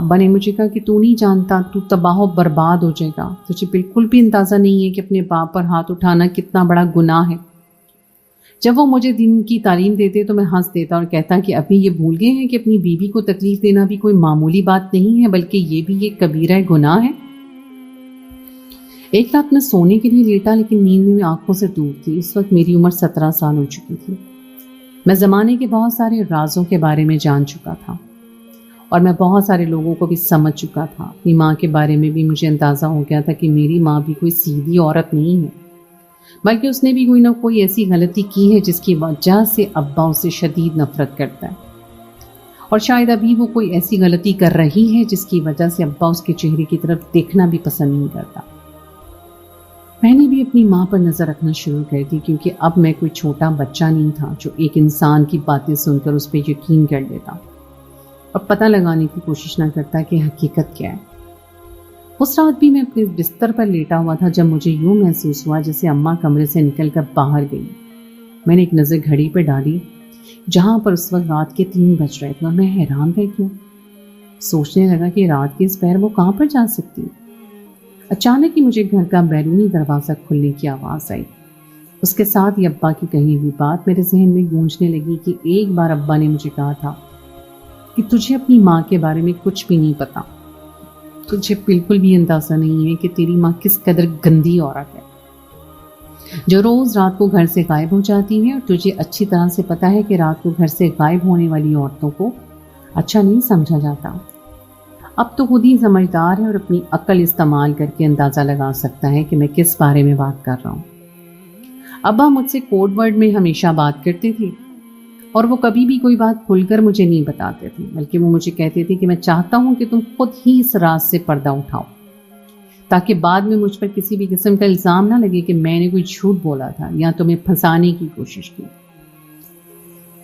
ابا نے مجھے کہا کہ تو نہیں جانتا، تو تباہ و برباد ہو جائے گا، تجھے بالکل بھی اندازہ نہیں ہے کہ اپنے باپ پر ہاتھ اٹھانا کتنا بڑا گناہ ہے۔ جب وہ مجھے دین کی تعلیم دیتے تو میں ہنس دیتا اور کہتا کہ ابھی یہ بھول گئے ہیں کہ اپنی بیوی کو تکلیف دینا بھی کوئی معمولی بات نہیں ہے، بلکہ یہ بھی ایک کبیرہ گناہ ہے۔ ایک رات میں سونے کے لیے لیٹا، لیکن نیند میں آنکھوں سے دور تھی۔ اس وقت میری عمر 17 سال ہو چکی تھی۔ میں زمانے کے بہت سارے رازوں کے بارے میں جان چکا تھا اور میں بہت سارے لوگوں کو بھی سمجھ چکا تھا۔ اپنی ماں کے بارے میں بھی مجھے اندازہ ہو گیا تھا کہ میری ماں بھی کوئی سیدھی عورت نہیں ہے، بلکہ اس نے بھی کوئی نہ کوئی ایسی غلطی کی ہے جس کی وجہ سے ابا اسے شدید نفرت کرتا ہے، اور شاید ابھی وہ کوئی ایسی غلطی کر رہی ہے جس کی وجہ سے ابا اس کے چہرے کی طرف دیکھنا بھی پسند نہیں کرتا۔ میں نے بھی اپنی ماں پر نظر رکھنا شروع کر دی، کیونکہ اب میں کوئی چھوٹا بچہ نہیں تھا جو ایک انسان کی باتیں سن کر اس پہ یقین کر لیتا اور پتہ لگانے کی کوشش نہ کرتا کہ حقیقت کیا ہے۔ اس رات بھی میں اپنے بستر پر لیٹا ہوا تھا جب مجھے یوں محسوس ہوا جیسے اماں کمرے سے نکل کر باہر گئی۔ میں نے ایک نظر گھڑی پہ ڈالی جہاں پر اس وقت رات کے 3 بج رہے تھے، اور میں حیران رہ گیا۔ سوچنے لگا کہ رات کے اس پہر وہ کہاں پر جا سکتی۔ اچانک ہی مجھے گھر کا بیرونی دروازہ کھلنے کی آواز آئی۔ اس کے ساتھ ہی ابا کی کہی ہوئی بات میرے ذہن میں گونجنے لگی کہ ایک بار ابا نے مجھے کہا تھا کہ تجھے اپنی ماں کے بارے میں کچھ بھی نہیں پتا، تجھے بالکل بھی اندازہ نہیں ہے کہ تیری ماں کس قدر گندی عورت ہے، جو روز رات کو گھر سے غائب ہو جاتی ہے، اور تجھے اچھی طرح سے پتا ہے کہ رات کو گھر سے غائب ہونے والی عورتوں کو اچھا نہیں سمجھا جاتا۔ اب تو خود ہی سمجھدار ہے اور اپنی عقل استعمال کر کے اندازہ لگا سکتا ہے کہ میں کس بارے میں بات کر رہا ہوں۔ ابا مجھ سے کوڈ ورڈ میں ہمیشہ بات کرتے تھے، اور وہ کبھی بھی کوئی بات کھل کر مجھے نہیں بتاتے تھے، بلکہ وہ مجھے کہتے تھے کہ میں چاہتا ہوں کہ تم خود ہی اس راز سے پردہ اٹھاؤ، تاکہ بعد میں مجھ پر کسی بھی قسم کا الزام نہ لگے کہ میں نے کوئی جھوٹ بولا تھا یا تمہیں پھنسانے کی کوشش کی۔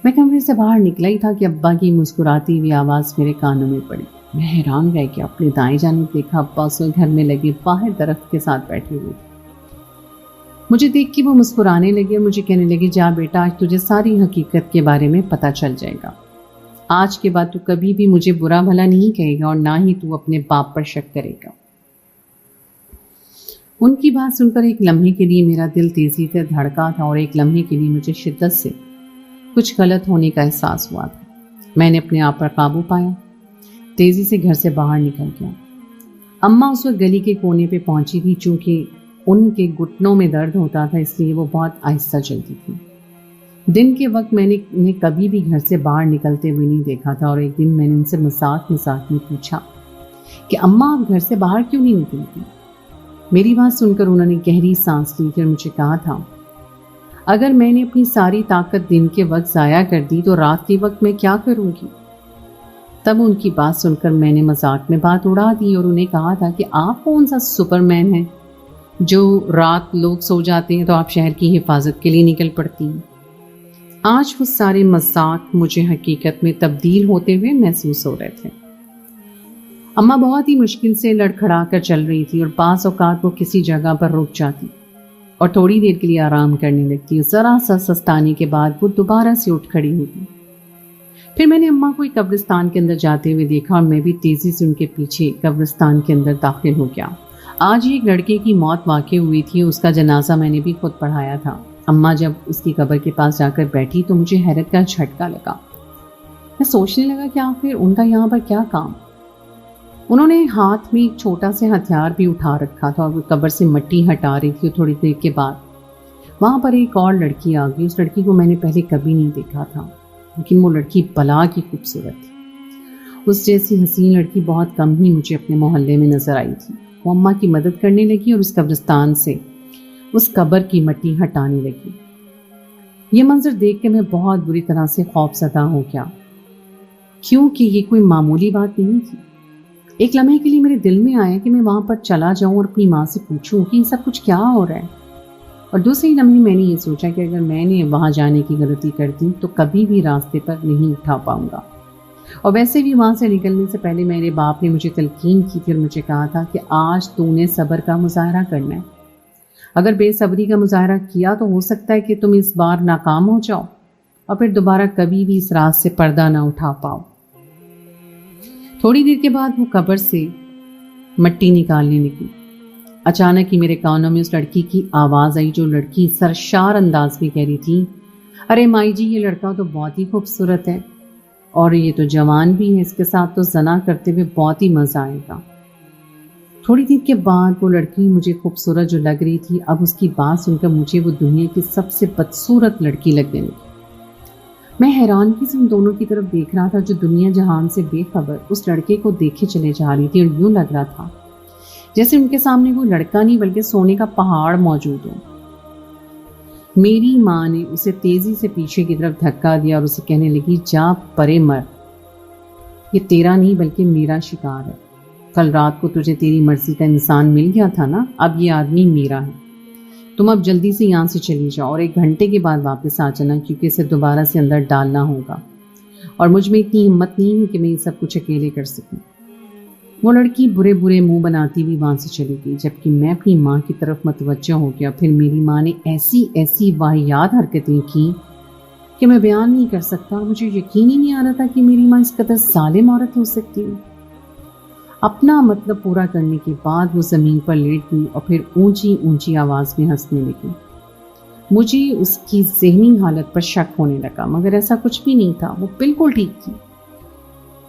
میں کمرے سے باہر نکلا ہی تھا کہ ابا کی مسکراتی ہوئی آواز میرے کانوں میں پڑی۔ میں حیران رہ گیا، اپنے دائیں جانب دیکھا، ابا اس وقت گھر میں لگے باہر درخت کے ساتھ بیٹھے ہوئے تھے۔ مجھے دیکھ کے وہ مسکرانے لگے اور مجھے کہنے لگے، جا بیٹا، آج تجھے ساری حقیقت کے بارے میں پتہ چل جائے گا۔ آج کے بعد تو کبھی بھی مجھے برا بھلا نہیں کہے گا، اور نہ ہی تو اپنے باپ پر شک کرے گا۔ ان کی بات سن کر ایک لمحے کے لیے میرا دل تیزی سے دھڑکا تھا، اور ایک لمحے کے لیے مجھے شدت سے کچھ غلط ہونے کا احساس ہوا تھا۔ میں نے اپنے آپ پر قابو پایا، تیزی سے گھر سے باہر نکل گیا۔ اماں اس وقت گلی کے کونے پہ پہنچی تھی، چونکہ ان کے گھٹنوں میں درد ہوتا تھا، اس لیے وہ بہت آہستہ چلتی تھی۔ دن کے وقت میں نے انہیں کبھی بھی گھر سے باہر نکلتے ہوئے نہیں دیکھا تھا، اور ایک دن میں نے ان سے مذاق میں پوچھا کہ اماں آپ گھر سے باہر کیوں نہیں نکلتی؟ میری بات سن کر انہوں نے گہری سانس لی اور مجھے کہا تھا، اگر میں نے اپنی ساری طاقت دن کے وقت ضائع کر دی تو رات کے وقت میں کیا کروں گی؟ تب ان کی بات سن کر میں نے مذاق میں بات اڑا دی اور انہیں کہا تھا کہ آپ کون سا سپر مین ہیں جو رات لوگ سو جاتے ہیں تو آپ شہر کی حفاظت کے لیے نکل پڑتی ہیں۔ آج وہ سارے مذاق مجھے حقیقت میں تبدیل ہوتے ہوئے محسوس ہو رہے تھے۔ اماں بہت ہی مشکل سے لڑکھڑا کر چل رہی تھی، اور بعض اوقات وہ کسی جگہ پر رک جاتی اور تھوڑی دیر کے لیے آرام کرنے لگتی، اور ذرا سا سستانے کے بعد وہ دوبارہ سے اٹھ کھڑی ہوتی۔ پھر میں نے اماں کو ایک قبرستان کے اندر جاتے ہوئے دیکھا، اور میں بھی تیزی سے ان کے پیچھے قبرستان کے اندر داخل ہو گیا۔ آج ہی ایک لڑکے کی موت واقع ہوئی تھی، اس کا جنازہ میں نے بھی خود پڑھایا تھا۔ اماں جب اس کی قبر کے پاس جا کر بیٹھی تو مجھے حیرت کا جھٹکا لگا۔ میں سوچنے لگا کہ آخر ان کا یہاں پر کیا کام۔ انہوں نے ہاتھ میں ایک چھوٹا سے ہتھیار بھی اٹھا رکھا تھا، اور وہ قبر سے مٹی ہٹا رہی تھی، اور تھوڑی دیر کے بعد وہاں پر ایک اور لڑکی آ گئی۔ اس لڑکی کو میں نے پہلے کبھی نہیں دیکھا تھا، لیکن وہ لڑکی بلا کی خوبصورت تھی۔ اس جیسی حسین لڑکی بہت کم ہی مجھے اپنے محلے میں نظر آئی تھی۔ وہ اماں کی مدد کرنے لگی اور اس قبرستان سے اس قبر کی مٹی ہٹانے لگی۔ یہ منظر دیکھ کے میں بہت بری طرح سے خوف زدہ ہو گیا، کیونکہ یہ کوئی معمولی بات نہیں تھی۔ ایک لمحے کے لیے میرے دل میں آیا کہ میں وہاں پر چلا جاؤں اور اپنی ماں سے پوچھوں کہ یہ سب کچھ کیا ہو رہا ہے، اور دوسری لمحے میں نے یہ سوچا کہ اگر میں نے وہاں جانے کی غلطی کر دی تو کبھی بھی راستے پر نہیں اٹھا پاؤں گا۔ اور ویسے بھی وہاں سے نکلنے سے پہلے میرے باپ نے مجھے تلقین کی تھی اور مجھے کہا تھا کہ آج تو نے صبر کا مظاہرہ کرنا ہے، اگر بے صبری کا مظاہرہ کیا تو ہو سکتا ہے کہ تم اس بار ناکام ہو جاؤ اور پھر دوبارہ کبھی بھی اس راز سے پردہ نہ اٹھا پاؤ۔ تھوڑی دیر کے بعد وہ قبر سے مٹی نکالنے لگی۔ اچانک ہی میرے کانوں میں اس لڑکی کی آواز آئی، جو لڑکی سرشار انداز میں کہہ رہی تھی، ارے مائی جی، یہ لڑکا تو بہت ہی خوبصورت ہے اور یہ تو جوان بھی ہے، اس کے ساتھ تو زنا کرتے ہوئے بہت ہی مزہ آئے گا۔ تھوڑی دیر کے بعد وہ لڑکی مجھے خوبصورت جو لگ رہی تھی، اب اس کی بات سن کر مجھے وہ دنیا کی سب سے بدصورت لڑکی لگنے لگی۔ میں حیرانگی سے ان دونوں کی طرف دیکھ رہا تھا، جو دنیا جہان سے بے خبر اس لڑکے کو دیکھے چلے جا رہی تھی، اور یوں لگ رہا تھا جیسے ان کے سامنے کوئی لڑکا نہیں بلکہ سونے کا پہاڑ موجود ہو۔ میری ماں نے اسے تیزی سے پیچھے کی طرف دھکا دیا اور اسے کہنے لگی، جا پرے مر، یہ تیرا نہیں بلکہ میرا شکار ہے۔ کل رات کو تجھے تیری مرضی کا انسان مل گیا تھا نا، اب یہ آدمی میرا ہے۔ تم اب جلدی سے یہاں سے چلی جاؤ اور 1 گھنٹے کے بعد واپس آ جانا، کیونکہ اسے دوبارہ سے اندر ڈالنا ہوگا، اور مجھ میں اتنی ہمت نہیں ہے کہ میں یہ سب کچھ اکیلے کر سکوں۔ وہ لڑکی برے برے منہ بناتی ہوئی وہاں سے چلی گئی، جبکہ میں اپنی ماں کی طرف متوجہ ہو گیا۔ پھر میری ماں نے ایسی واہیات حرکتیں کی کہ میں بیان نہیں کر سکتا، اور مجھے یقین ہی نہیں آ رہا تھا کہ میری ماں اس قدر ظالم عورت ہو سکتی ہے۔ اپنا مطلب پورا کرنے کے بعد وہ زمین پر لیٹ گئی اور پھر اونچی اونچی آواز میں ہنسنے لگی۔ مجھے اس کی ذہنی حالت پر شک ہونے لگا، مگر ایسا کچھ بھی نہیں تھا، وہ بالکل ٹھیک تھی۔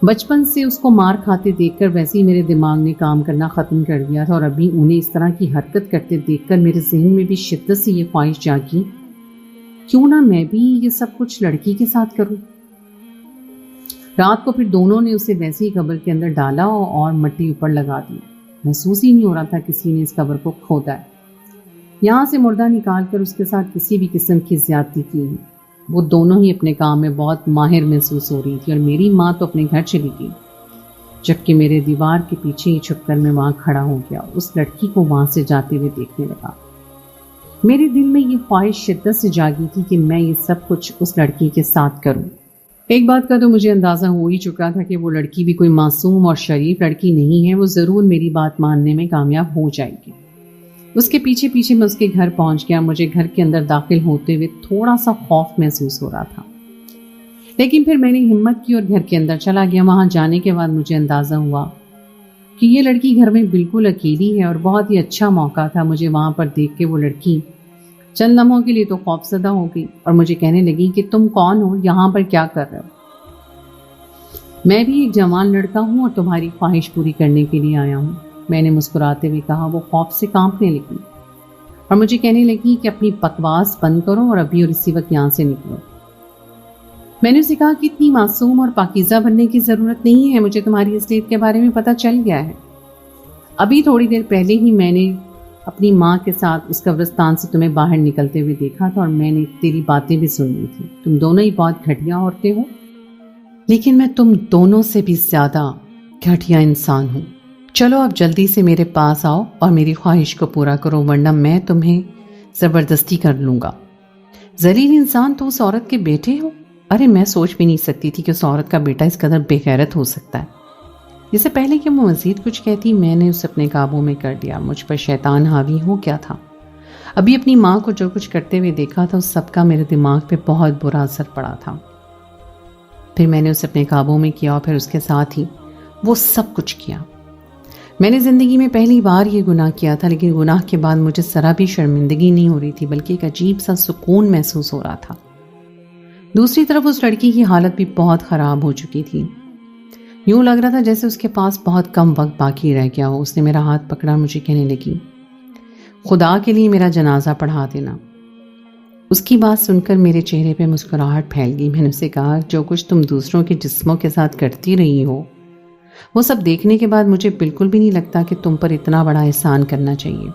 بچپن سے اس کو مار کھاتے دیکھ کر ویسے ہی میرے دماغ نے کام کرنا ختم کر دیا تھا، اور ابھی انہیں اس طرح کی حرکت کرتے دیکھ کر میرے ذہن میں بھی شدت سے یہ خواہش جاگی، کیوں نہ میں بھی یہ سب کچھ لڑکی کے ساتھ کروں۔ رات کو پھر دونوں نے اسے ویسے ہی قبر کے اندر ڈالا اور مٹی اوپر لگا دی۔ محسوس ہی نہیں ہو رہا تھا کسی نے اس قبر کو کھودا ہے۔ یہاں سے مردہ نکال کر اس کے ساتھ کسی بھی قسم کی زیادتی کی ہے۔ وہ دونوں ہی اپنے کام میں بہت ماہر محسوس ہو رہی تھی، اور میری ماں تو اپنے گھر چلی گئی، جبکہ میرے دیوار کے پیچھے ہی چھپ کر میں وہاں کھڑا ہو گیا، اس لڑکی کو وہاں سے جاتے ہوئے دیکھنے لگا۔ میرے دل میں یہ خواہش شدت سے جاگی تھی کہ میں یہ سب کچھ اس لڑکی کے ساتھ کروں۔ ایک بات کا تو مجھے اندازہ ہو ہی چکا تھا کہ وہ لڑکی بھی کوئی معصوم اور شریف لڑکی نہیں ہے، وہ ضرور میری بات ماننے میں کامیاب ہو جائے گی۔ اس کے پیچھے پیچھے میں اس کے گھر پہنچ گیا۔ مجھے گھر کے اندر داخل ہوتے ہوئے تھوڑا سا خوف محسوس ہو رہا تھا، لیکن پھر میں نے ہمت کی اور گھر کے اندر چلا گیا۔ وہاں جانے کے بعد مجھے اندازہ ہوا کہ یہ لڑکی گھر میں بالکل اکیلی ہے، اور بہت ہی اچھا موقع تھا۔ مجھے وہاں پر دیکھ کے وہ لڑکی چند لمحوں کے لیے تو خوف زدہ ہو گئی اور مجھے کہنے لگی کہ تم کون ہو، یہاں پر کیا کر رہے ہو؟ میں بھی ایک جوان لڑکا ہوں اور تمہاری خواہش پوری کرنے کے لیے آیا ہوں، میں نے مسکراتے ہوئے کہا۔ وہ خوف سے کانپنے لگی اور مجھے کہنے لگی کہ اپنی بکواس بند کرو اور ابھی اور اسی وقت یہاں سے نکلو۔ میں نے اسے کہا کہ اتنی معصوم اور پاکیزہ بننے کی ضرورت نہیں ہے، مجھے تمہاری اصلیت کے بارے میں پتہ چل گیا ہے۔ ابھی تھوڑی دیر پہلے ہی میں نے اپنی ماں کے ساتھ اس قبرستان سے تمہیں باہر نکلتے ہوئے دیکھا تھا، اور میں نے تیری باتیں بھی سن لی تھی۔ تم دونوں ہی بہت گھٹیا عورتیں ہو، لیکن میں تم دونوں سے بھی زیادہ گھٹیا انسان ہوں۔ چلو اب جلدی سے میرے پاس آؤ اور میری خواہش کو پورا کرو، ورنہ میں تمہیں زبردستی کر لوں گا۔ ذلیل انسان، تو اس عورت کے بیٹے ہو؟ ارے میں سوچ بھی نہیں سکتی تھی کہ اس عورت کا بیٹا اس قدر بے غیرت ہو سکتا ہے۔ اس سے پہلے کہ وہ مزید کچھ کہتی، میں نے اسے اپنے قابو میں کر لیا۔ مجھ پر شیطان حاوی ہو کیا تھا۔ ابھی اپنی ماں کو جو کچھ کرتے ہوئے دیکھا تھا، اس سب کا میرے دماغ پہ بہت برا اثر پڑا تھا۔ پھر میں نے اسے اپنے قابو میں کیا اور پھر اس کے ساتھ ہی وہ سب کچھ کیا۔ میں نے زندگی میں پہلی بار یہ گناہ کیا تھا، لیکن گناہ کے بعد مجھے ذرا بھی شرمندگی نہیں ہو رہی تھی، بلکہ ایک عجیب سا سکون محسوس ہو رہا تھا۔ دوسری طرف اس لڑکی کی حالت بھی بہت خراب ہو چکی تھی۔ یوں لگ رہا تھا جیسے اس کے پاس بہت کم وقت باقی رہ گیا ہو۔ اس نے میرا ہاتھ پکڑا، مجھے کہنے لگی، خدا کے لیے میرا جنازہ پڑھا دینا۔ اس کی بات سن کر میرے چہرے پہ مسکراہٹ پھیل گئی۔ میں نے اسے کہا، جو کچھ تم دوسروں کے جسموں کے ساتھ کرتی رہی ہو، وہ سب دیکھنے کے بعد مجھے بالکل بھی نہیں لگتا کہ تم پر اتنا بڑا احسان کرنا چاہیے۔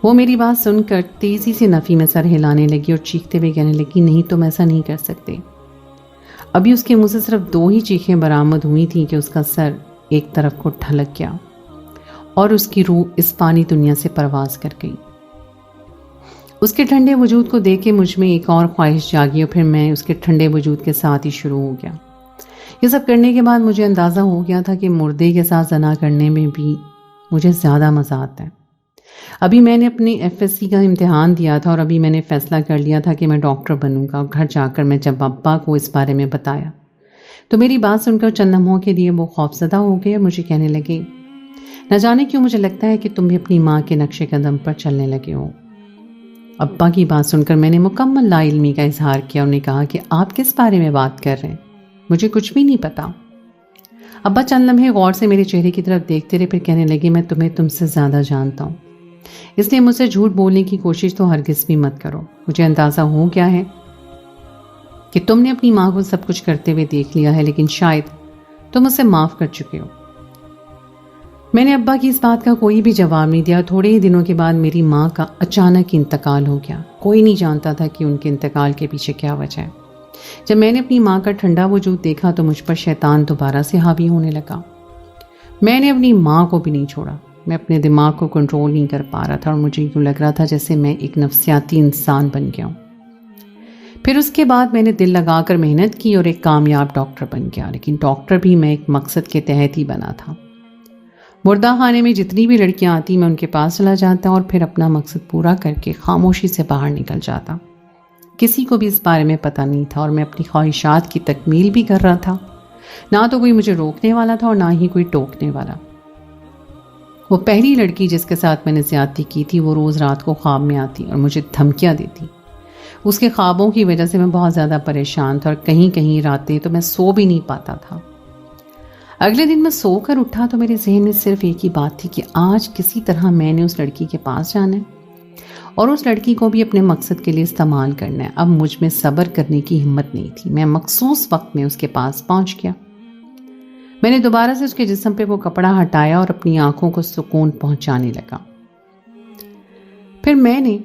وہ میری بات سن کر تیزی سے نفی میں سر ہلانے لگی اور چیختے ہوئے کہنے لگی، نہیں تم ایسا نہیں کر سکتے۔ ابھی اس کے منہ سے صرف 2 ہی چیخیں برآمد ہوئی تھیں کہ اس کا سر ایک طرف کو ڈھلک گیا اور اس کی روح اس فانی دنیا سے پرواز کر گئی۔ اس کے ٹھنڈے وجود کو دیکھ کے مجھ میں ایک اور خواہش جاگی اور پھر میں اس کے ٹھنڈے وجود کے ساتھ ہی شروع ہو گیا۔ یہ سب کرنے کے بعد مجھے اندازہ ہو گیا تھا کہ مردے کے ساتھ زنا کرنے میں بھی مجھے زیادہ مزہ آتا ہے۔ ابھی میں نے اپنے FSC کا امتحان دیا تھا اور ابھی میں نے فیصلہ کر لیا تھا کہ میں ڈاکٹر بنوں گا، اور گھر جا کر میں جب ابا کو اس بارے میں بتایا تو میری بات سن کر چند لمحوں کے لیے وہ خوفزدہ ہو گئے اور مجھے کہنے لگے، نہ جانے کیوں مجھے لگتا ہے کہ تم بھی اپنی ماں کے نقش قدم پر چلنے لگے ہو۔ ابا کی بات سن کر میں نے مکمل لا علمی کا اظہار کیا اور نے کہا کہ آپ کس بارے میں بات کر رہے ہیں؟ مجھے کچھ بھی نہیں پتا۔ ابا چند لمحے غور سے میرے چہرے کی طرف دیکھتے رہے، پھر کہنے لگے، میں تمہیں تم سے زیادہ جانتا ہوں، اس لیے مجھ سے جھوٹ بولنے کی کوشش تو ہرگز بھی مت کرو۔ مجھے اندازہ ہو گیا ہے کہ تم نے اپنی ماں کو سب کچھ کرتے ہوئے دیکھ لیا ہے، لیکن شاید تم اسے معاف کر چکے ہو۔ میں نے ابا کی اس بات کا کوئی بھی جواب نہیں دیا۔ تھوڑے ہی دنوں کے بعد میری ماں کا اچانک انتقال ہو گیا۔ کوئی نہیں جانتا تھا کہ ان کے انتقال کے پیچھے کیا وجہ ہے۔ جب میں نے اپنی ماں کا ٹھنڈا وجود دیکھا تو مجھ پر شیطان دوبارہ سے حاوی ہونے لگا۔ میں نے اپنی ماں کو بھی نہیں چھوڑا۔ میں اپنے دماغ کو کنٹرول نہیں کر پا رہا تھا اور مجھے یوں لگ رہا تھا جیسے میں ایک نفسیاتی انسان بن گیا ہوں۔ پھر اس کے بعد میں نے دل لگا کر محنت کی اور ایک کامیاب ڈاکٹر بن گیا، لیکن ڈاکٹر بھی میں ایک مقصد کے تحت ہی بنا تھا۔ مردہ خانے میں جتنی بھی لڑکیاں آتی میں ان کے پاس چلا جاتا اور پھر اپنا مقصد پورا کر کے خاموشی سے باہر نکل جاتا۔ کسی کو بھی اس بارے میں پتہ نہیں تھا اور میں اپنی خواہشات کی تکمیل بھی کر رہا تھا۔ نہ تو کوئی مجھے روکنے والا تھا اور نہ ہی کوئی ٹوکنے والا۔ وہ پہلی لڑکی جس کے ساتھ میں نے زیادتی کی تھی وہ روز رات کو خواب میں آتی اور مجھے دھمکیاں دیتی۔ اس کے خوابوں کی وجہ سے میں بہت زیادہ پریشان تھا اور کہیں کہیں راتیں تو میں سو بھی نہیں پاتا تھا۔ اگلے دن میں سو کر اٹھا تو میرے ذہن میں صرف ایک ہی بات تھی کہ آج کسی طرح میں نے اس لڑکی کے پاس جانا ہے اور اس لڑکی کو بھی اپنے مقصد کے لیے استعمال کرنا ہے۔ اب مجھ میں صبر کرنے کی ہمت نہیں تھی۔ میں مخصوص وقت میں اس کے پاس پہنچ گیا۔ میں نے دوبارہ سے اس کے جسم پہ وہ کپڑا ہٹایا اور اپنی آنکھوں کو سکون پہنچانے لگا۔ پھر میں نے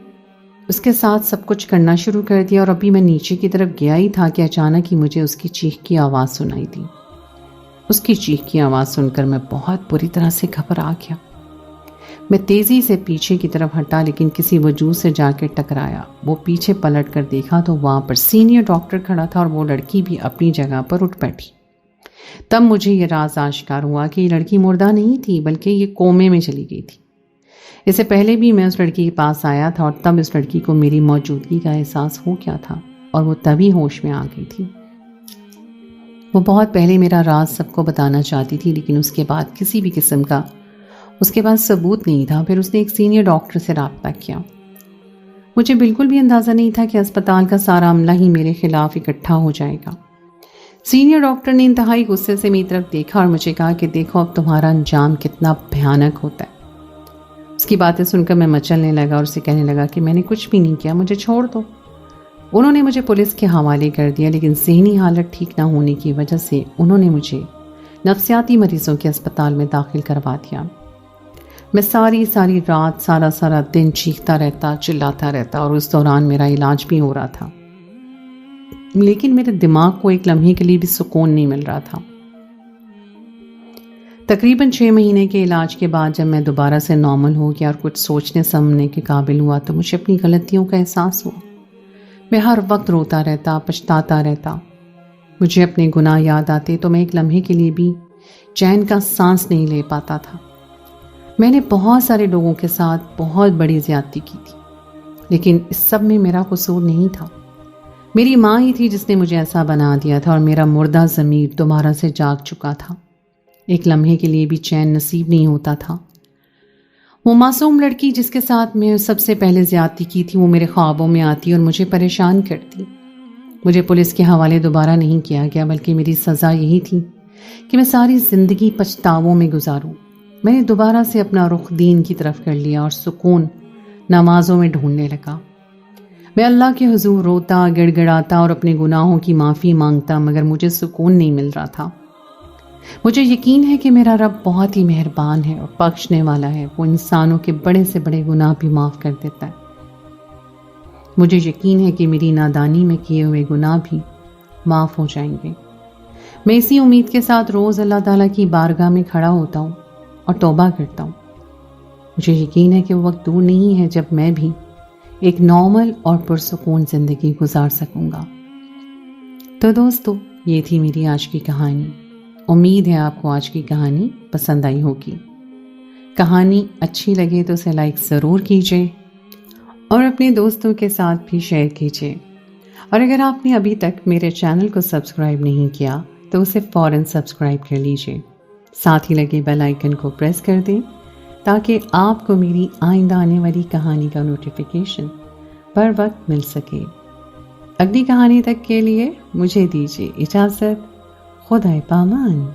اس کے ساتھ سب کچھ کرنا شروع کر دیا اور ابھی میں نیچے کی طرف گیا ہی تھا کہ اچانک ہی مجھے اس کی چیخ کی آواز سنائی دی۔ اس کی چیخ کی آواز سن کر میں بہت بری طرح سے گھبرا گیا۔ میں تیزی سے پیچھے کی طرف ہٹا لیکن کسی وجود سے جا کے ٹکرایا۔ وہ پیچھے پلٹ کر دیکھا تو وہاں پر سینئر ڈاکٹر کھڑا تھا اور وہ لڑکی بھی اپنی جگہ پر اٹھ بیٹھی۔ تب مجھے یہ راز آشکار ہوا کہ یہ لڑکی مردہ نہیں تھی بلکہ یہ کومے میں چلی گئی تھی۔ اس سے پہلے بھی میں اس لڑکی کے پاس آیا تھا اور تب اس لڑکی کو میری موجودگی کا احساس ہو گیا تھا اور وہ تبھی ہوش میں آ گئی تھی۔ وہ بہت پہلے میرا راز سب کو بتانا چاہتی تھی لیکن اس کے بعد کسی بھی قسم کا اس کے پاس ثبوت نہیں تھا۔ پھر اس نے ایک سینئر ڈاکٹر سے رابطہ کیا۔ مجھے بالکل بھی اندازہ نہیں تھا کہ اسپتال کا سارا عملہ ہی میرے خلاف اکٹھا ہو جائے گا۔ سینئر ڈاکٹر نے انتہائی غصے سے میری طرف دیکھا اور مجھے کہا کہ دیکھو اب تمہارا انجام کتنا بھیانک ہوتا ہے۔ اس کی باتیں سن کر میں مچلنے لگا اور اسے کہنے لگا کہ میں نے کچھ بھی نہیں کیا، مجھے چھوڑ دو۔ انہوں نے مجھے پولیس کے حوالے کر دیا لیکن ذہنی حالت ٹھیک نہ ہونے کی وجہ سے انہوں نے مجھے نفسیاتی مریضوں کے اسپتال میں داخل کروا دیا۔ میں ساری رات سارا دن چیختا رہتا، چلاتا رہتا اور اس دوران میرا علاج بھی ہو رہا تھا، لیکن میرے دماغ کو ایک لمحے کے لیے بھی سکون نہیں مل رہا تھا۔ تقریباً 6 مہینے کے علاج کے بعد جب میں دوبارہ سے نارمل ہو گیا اور کچھ سوچنے سمجھنے کے قابل ہوا تو مجھے اپنی غلطیوں کا احساس ہوا۔ میں ہر وقت روتا رہتا، پچھتاتا رہتا۔ مجھے اپنے گناہ یاد آتے تو میں ایک لمحے کے لیے بھی چین کا سانس نہیں لے پاتا تھا۔ میں نے بہت سارے لوگوں کے ساتھ بہت بڑی زیادتی کی تھی لیکن اس سب میں میرا قصور نہیں تھا۔ میری ماں ہی تھی جس نے مجھے ایسا بنا دیا تھا اور میرا مردہ ضمیر دوبارہ سے جاگ چکا تھا۔ ایک لمحے کے لیے بھی چین نصیب نہیں ہوتا تھا۔ وہ معصوم لڑکی جس کے ساتھ میں سب سے پہلے زیادتی کی تھی وہ میرے خوابوں میں آتی اور مجھے پریشان کرتی۔ مجھے پولیس کے حوالے دوبارہ نہیں کیا گیا بلکہ میری سزا یہی تھی کہ میں ساری زندگی پچھتاووں میں گزاروں۔ میں نے دوبارہ سے اپنا رخ دین کی طرف کر لیا اور سکون نمازوں میں ڈھونڈنے لگا۔ میں اللہ کے حضور روتا، گڑ گڑاتا اور اپنے گناہوں کی معافی مانگتا مگر مجھے سکون نہیں مل رہا تھا۔ مجھے یقین ہے کہ میرا رب بہت ہی مہربان ہے اور بخشنے والا ہے۔ وہ انسانوں کے بڑے سے بڑے گناہ بھی معاف کر دیتا ہے۔ مجھے یقین ہے کہ میری نادانی میں کیے ہوئے گناہ بھی معاف ہو جائیں گے۔ میں اسی امید کے ساتھ روز اللہ تعالیٰ کی بارگاہ میں کھڑا ہوتا ہوں اور توبہ کرتا ہوں۔ مجھے یقین ہے کہ وہ وقت دور نہیں ہے جب میں بھی ایک نارمل اور پرسکون زندگی گزار سکوں گا۔ تو دوستو، یہ تھی میری آج کی کہانی۔ امید ہے آپ کو آج کی کہانی پسند آئی ہوگی۔ کہانی اچھی لگے تو اسے لائک ضرور کیجیے اور اپنے دوستوں کے ساتھ بھی شیئر کیجیے۔ اور اگر آپ نے ابھی تک میرے چینل کو سبسکرائب نہیں کیا تو اسے فوراً سبسکرائب کر لیجیے، ساتھ ہی لگے بیل آئیکن کو پریس کر دیں تاکہ آپ کو میری آئندہ آنے والی کہانی کا نوٹیفیکیشن بر وقت مل سکے۔ اگلی کہانی تک کے لیے مجھے دیجیے اجازت۔ خدائے پامان۔